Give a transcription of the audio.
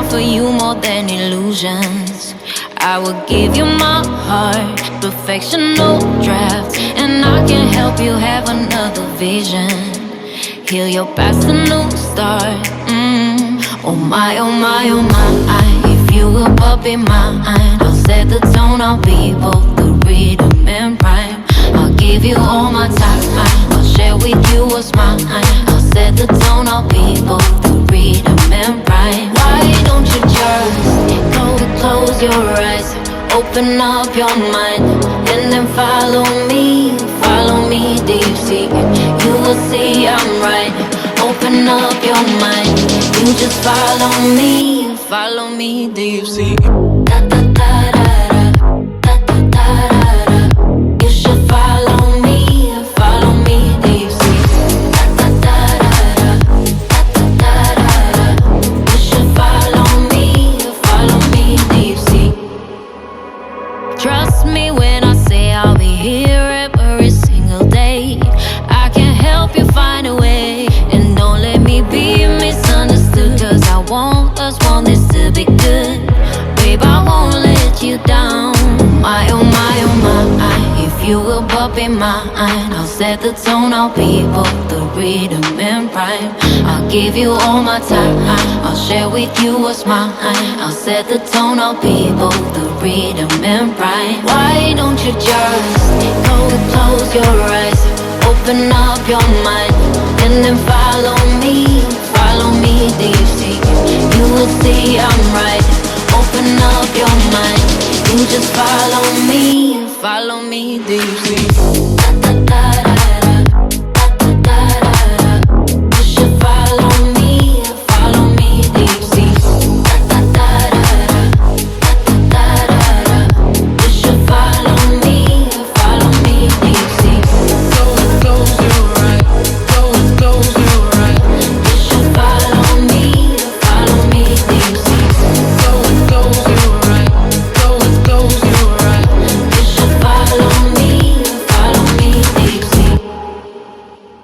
offer you more than illusions. I will give you my heart, perfection, no draft, and I can help you have another vision. Heal your past, a new start. Oh my, oh my, oh my. If you will but be mine, I'll set the tone, I'll be both the rhythm and rhyme. I'll give you all my time, I'll share with you what's mine. I'll set the tone, I'll be both the rhythm and rhyme. Why don't you just close your eyes, open up your mind, and then follow me deep sea. You will see I'm right. Open up your mind, you just follow me deep sea. Da da da da da, da da da da. You should follow me deep sea. Da da da da da, da da da da. You should follow me deep sea. Trust me when I say I'll be here every single day. I can help you find a way, and don't let me be misunderstood. Cause I want us, want this to be good. Babe, I won't let you down. My, oh my, oh my. If you will but be mine, I'll set the tone, I'll be both the rhythm and rhyme. I'll give you all my time, I'll share with you what's mine. I'll set the tone, I'll be both the rhythm and rhyme. Why don't you just close your eyes, open up your mind, and then follow me deep sea. You will see I'm right. Open up your mind, you just follow me deep sea.